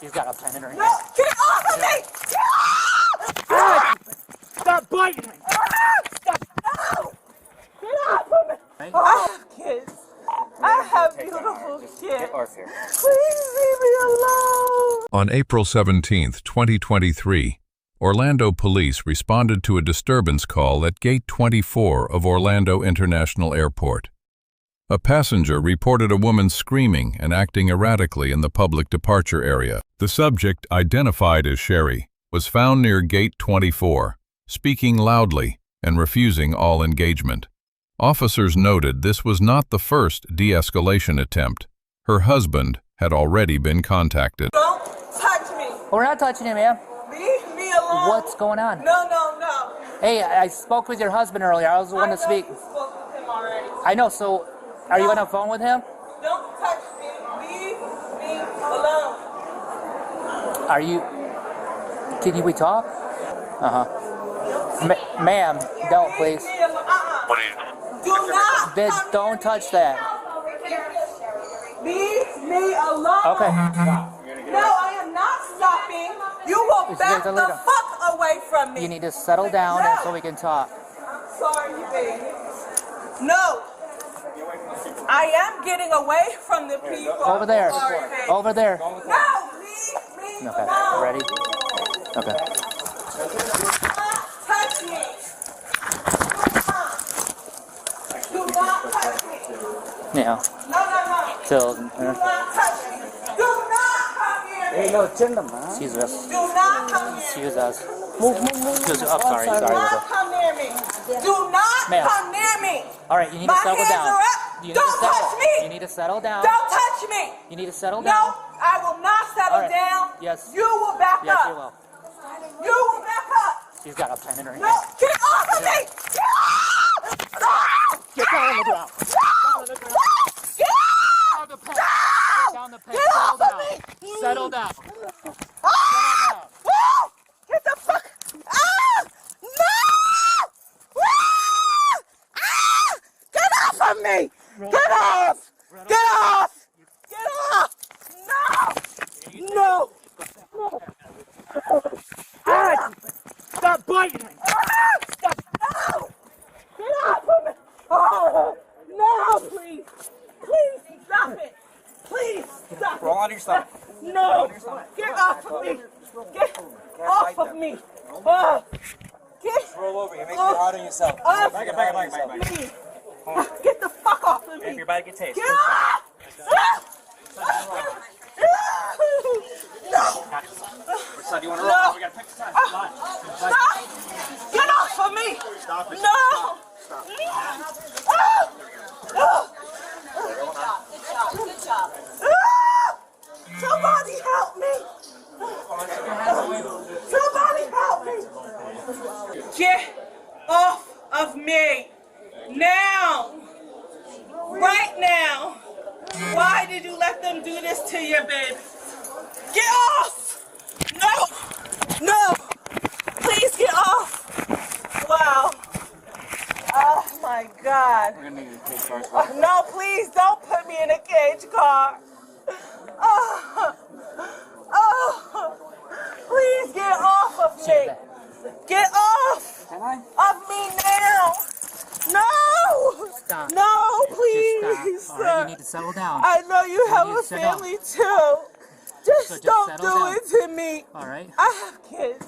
She's got a pen in her hand. No, get off of me! Get off! Stop biting me! Stop! No! Get off of me! Right? I have kids. I have beautiful kids. Get off here. Please leave me alone. On April 17, 2023, Orlando police responded to a disturbance call at Gate 24 of Orlando International Airport. A passenger reported a woman screaming and acting erratically in the public departure area. The subject, identified as Sherry, was found near Gate 24, speaking loudly and refusing all engagement. Officers noted this was not the first de-escalation attempt. Her husband had already been contacted. Don't touch me. We're not touching him, ma'am. Leave me alone. What's going on? No, no, no. Hey, I spoke with your husband earlier. I was the one to speak. You spoke with him already. I know, so are you on the phone with him? Don't touch me. Leave me alone. Are you... Can we talk? Ma'am, don't, please. Leave me alone. Do not. Bitch, don't touch that. Leave me alone. Okay. No, I am not stopping. You will back the fuck away from me. You need to settle down so we can talk. I'm sorry, baby. No. I am getting away from the people. Over there. Sorry, baby. Over there. No, leave me Okay, alone. ready? Okay. Do not touch me. Do not touch me. Yeah. No. Till... Do not touch me. Do not come near me. Jesus. Do not come near me. Excuse us. Move. Oh, sorry. Do not come near me. Do not Ma'am. come near me. All right, you need My to settle hands down. are up. You need Don't to settle. touch me. You need to settle down. Don't touch me. You need to settle No, down. I will not settle All right. down. Yes. You will back Yes, up. you will. You will back up. She's got a pen in her hand. No, get off of me. Get off. Get down on the ground. Get off. Down the pen. Get down the pen. Get off of me. Settle down. Ah! Woo! Get the fuck. Ah! No! Woo! Ah! Get off of me. Get off. Get off. Get off. No. No. God! Stop biting me. Stop. No. Get off of me. Oh, no, please. Please stop it. Please stop it. Roll onto your stomach. No. Get off of me. Get off of me. Oh. Get Roll over. You're making it hard on yourself. off Back it. me. Get the fuck off of If me. your body gets taste. Get off. No. Which side do you want to No. roll? We gotta pick the side. Come on. Stop. Get off of me. Stop it. No. Somebody help me. Somebody help me. Get off of me. Now. Right now. Why did you let them do this to your baby? Get off. No. No. Please get off. Wow. Oh my God. We're gonna need to take first. No, please don't put me in a cage car. Oh, please get off of me. Get off Can I? of me now. No. Stop. No, Just please. stop. All right, you need to settle down. I know you have need to a sit down. family too. Just So just don't settle do down. it to me. All right. I have kids.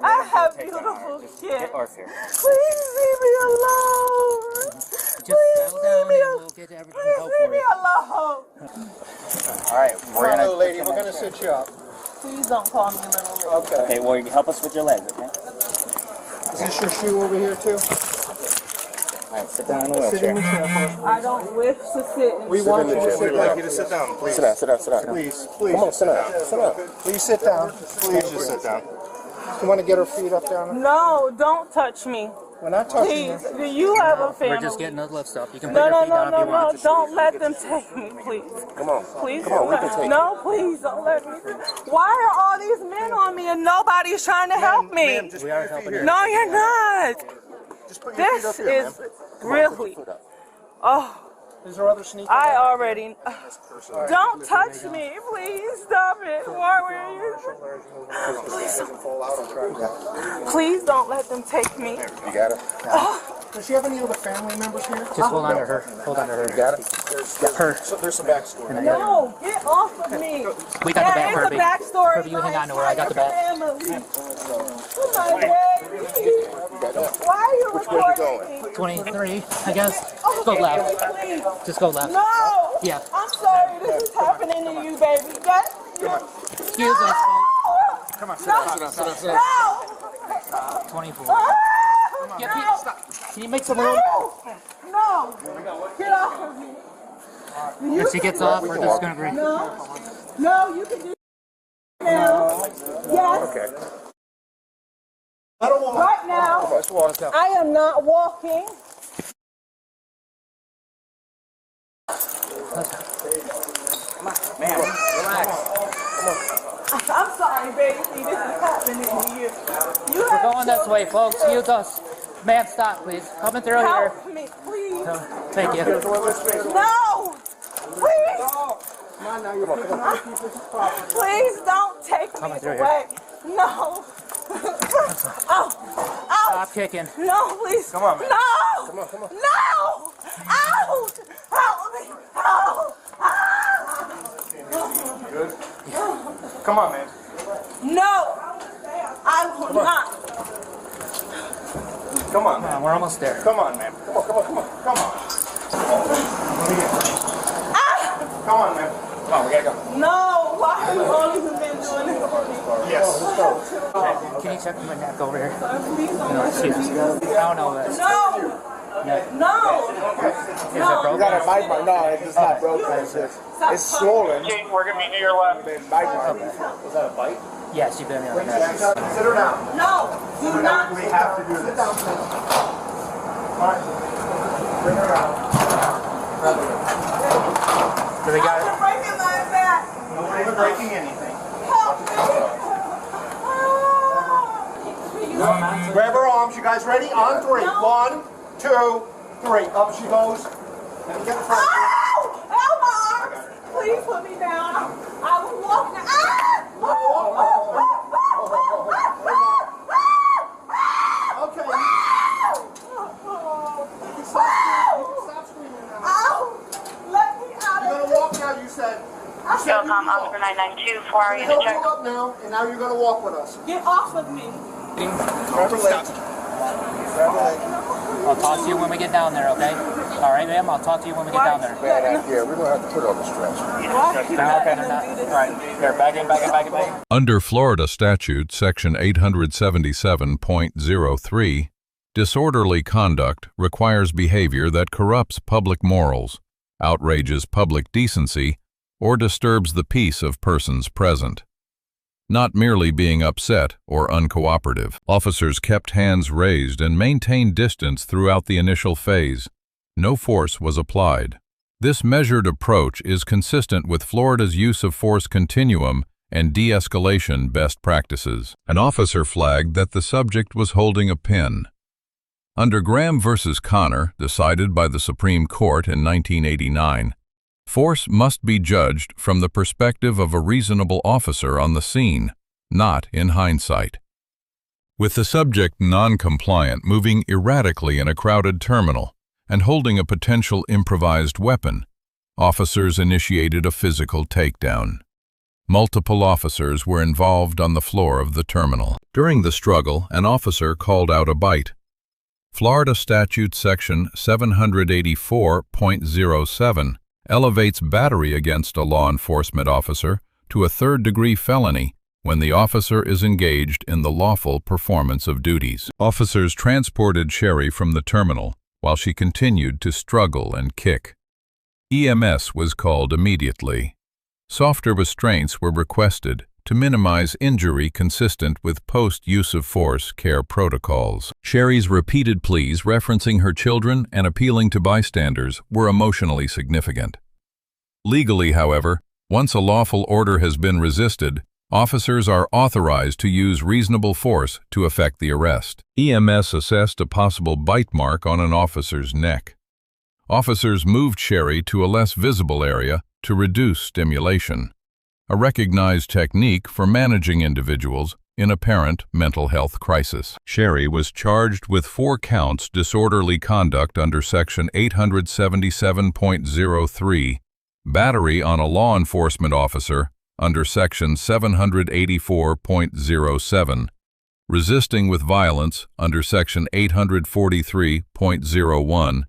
I have beautiful kids. Get off here. Please leave me alone. Just Please settle down leave me and alone. we'll get everything Please go leave for me you. alone. All right. We're gonna. lady, we're gonna sit you up. Please don't call me little lady. Okay. Okay. Well, you help us with your legs, okay? Is this your shoe over here too? All right. Sit down in the Sit in the wheelchair. chair for us. I don't wish to sit in We want you to sit We'd like down. you to sit down, please. Sit down. Sit down. Sit down. Please, please. Come on, sit down. Sit down. Please sit down. Please just sit down. You want to get her feet up down? No, don't touch me. We're not touching Please. you. Do you have a family? We're just getting the lift up. You can put No, your no, feet no, down if no, you no. want. Don't let them take me, please. Come on. Please Come on, don't we can let take No, please don't let me. Why are all these men on me and nobody's trying to help me? Ma'am, just We put are your feet helping here. you. No, you're not. Just put your feet up This here, is ma'am. really. Oh, Is there other sneakers? I already. Don't touch me, please. Stop it. Why were shoulder as you move around. Doesn't fall out. I'll try to. Please don't let them take me. You got it? Does she have any other family members here? Just hold on to her. Hold on to her. You got it? There's some backstory. No, get off of me. We got the back, There is Herbie. a backstory. Herbie, you hang on to her. I got the back. Family. Oh my baby. Why are you recording me? 23, I guess. Oh, Go left. please. Just go left. No. Yeah. I'm sorry this is happening to you, baby. Excuse us, folks. Come on, sit down, sit down, sit down. No. 24. Ah, Yeah, no. stop. Can you make some room? No. Get off of me. If she gets off, we're just gonna agree. No, you can do it now. Yes. Okay. Right now. Let's walk. I am not walking. Man, relax. I'm sorry, baby. This is happening to you. You We're have going this way, folks. Use us. Ma'am, stop, please. Coming through here. help me, please. Thank you. No. Please. Come on now, you're picking up people's property. Please don't take me Coming through away. No. Ow. Ow. Stop kicking. No, please. Come on, man. No. Come on, come on. No. Ow. Help me. Help. Ah. Good. Come on, man. No. I will not. Come on, man. We're almost there. Come on, man. Come on, come on, come on. Come on. Ah. Come on, man. Come on, we gotta go. No. Why have you always been doing this for me? Yes. Can you check my neck over here? Please don't. See if it's good. I don't know this. No. No. Is it broken? got a bite mark. No, it's not broken. It's swollen. We're gonna be near your left. Bite mark. Was that a bite? Yes, you've been in the neck. Sit her down. No. Do not. We have to do this. Alright. Bring her out. Do we got it? You're breaking my back. Nobody's breaking anything. Help me. Ah. Grab her arms. You guys ready? On three. 1, 2, 3. Up she goes. And get the front. Ow! Ow, my arms! Please put me down. I will walk now. Ah! Okay. Stop screaming now. Ow! Let me out You're of gonna walk now, you said. You said you Telecom walk. Officer 992, 4 hour The unit hill check. pull up now, and now you're gonna walk with us. Get off of me. Grab her leg. Grab her leg. I'll talk to you when we get down there, okay? All right, ma'am, I'll talk to you when we get down there. Bad idea. We're gonna have to put on the stretcher. Okay, they're not. All right, here, back in, back in, back in, back in. Under Florida Statute, Section 877.03, disorderly conduct requires behavior that corrupts public morals, outrages public decency, or disturbs the peace of persons present. Not merely being upset or uncooperative. Officers kept hands raised and maintained distance throughout the initial phase. No force was applied. This measured approach is consistent with Florida's use of force continuum and de-escalation best practices. An officer flagged that the subject was holding a pen. Under Graham v. Connor, decided by the Supreme Court in 1989, force must be judged from the perspective of a reasonable officer on the scene, not in hindsight. With the subject non-compliant moving erratically in a crowded terminal and holding a potential improvised weapon, officers initiated a physical takedown. Multiple officers were involved on the floor of the terminal. During the struggle, an officer called out a bite. Florida Statute Section 784.07 elevates battery against a law enforcement officer to a third-degree felony when the officer is engaged in the lawful performance of duties. Officers transported Sherry from the terminal while she continued to struggle and kick. EMS was called immediately. Softer restraints were requested to minimize injury consistent with post-use of force care protocols. Sherry's repeated pleas referencing her children and appealing to bystanders were emotionally significant. Legally, however, once a lawful order has been resisted, officers are authorized to use reasonable force to effect the arrest. EMS assessed a possible bite mark on an officer's neck. Officers moved Sherry to a less visible area to reduce stimulation. a recognized technique for managing individuals in apparent mental health crisis. Sherry was charged with 4 counts disorderly conduct under Section 877.03, battery on a law enforcement officer under Section 784.07, resisting with violence under Section 843.01,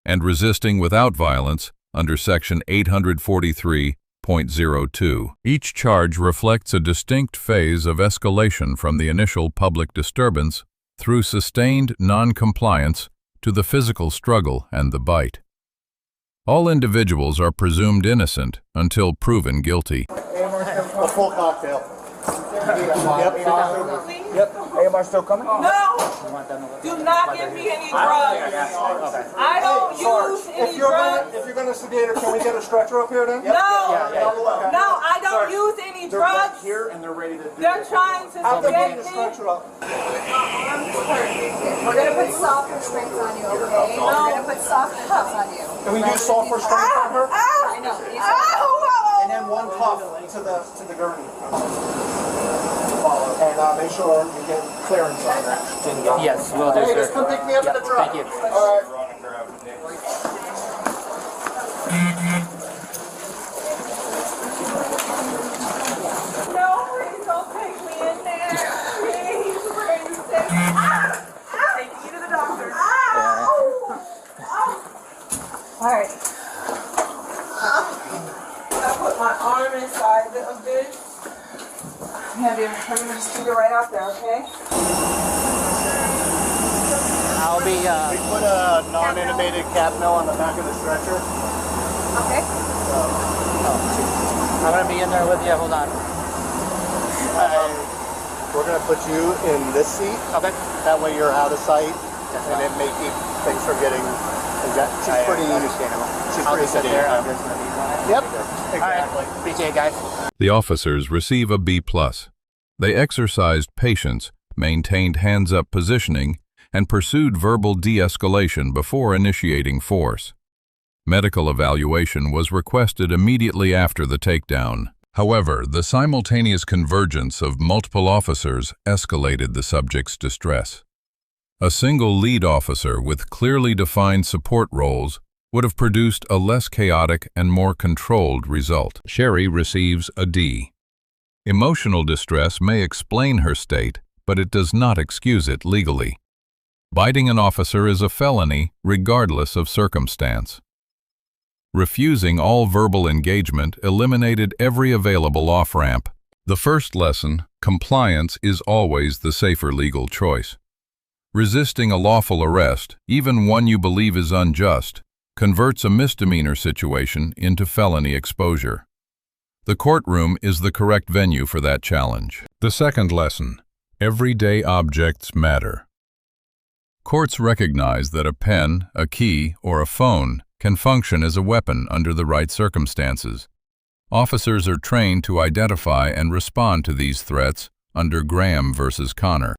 and resisting without violence under Section 843.02. Each charge reflects a distinct phase of escalation from the initial public disturbance through sustained non-compliance to the physical struggle and the bite. All individuals are presumed innocent until proven guilty. A full cocktail. Yep. AMR still coming? No! Do not give me any drugs. I don't use any drugs. If you're gonna sedate her, can we get a stretcher up here then? No! No, I don't use any drugs. Here and they're ready to do They're trying to Have them sedate get the me. stretcher up. We're going to put soft restraints on you, okay? We're going to put soft cuffs on you. Can we use soft restraints on her? Ow! I know. And then one cuff to the gurney. And make sure you get clearance on that. Yes, will do, Hey, sir. just come pick me up at the truck. Thank you. All right. No, please don't take me in there. Please, please take me. Take me to the doctor. All right. I put my arm inside of this. I'm gonna just stick it right out there, okay? I'll be, We put a non-animated cap mill on the back of the stretcher. Okay. I'm gonna be in there with you. Hold on. We're going to put you in this seat. Okay. That way you're out of sight, and it may keep things from getting. She's pretty understandable. She's I'll pretty just sit there. sedated. I'm just gonna be Yep. All right. Appreciate it, guys. The officers receive a B+. They exercised patience, maintained hands-up positioning, and pursued verbal de-escalation before initiating force. Medical evaluation was requested immediately after the takedown. However, the simultaneous convergence of multiple officers escalated the subject's distress. A single lead officer with clearly defined support roles would have produced a less chaotic and more controlled result. Sherry receives a D. Emotional distress may explain her state, but it does not excuse it legally. Biting an officer is a felony regardless of circumstance. Refusing all verbal engagement eliminated every available off-ramp. The first lesson, compliance is always the safer legal choice. Resisting a lawful arrest, even one you believe is unjust, converts a misdemeanor situation into felony exposure. The courtroom is the correct venue for that challenge. The second lesson, everyday objects matter. Courts recognize that a pen, a key, or a phone can function as a weapon under the right circumstances. Officers are trained to identify and respond to these threats under Graham versus Connor.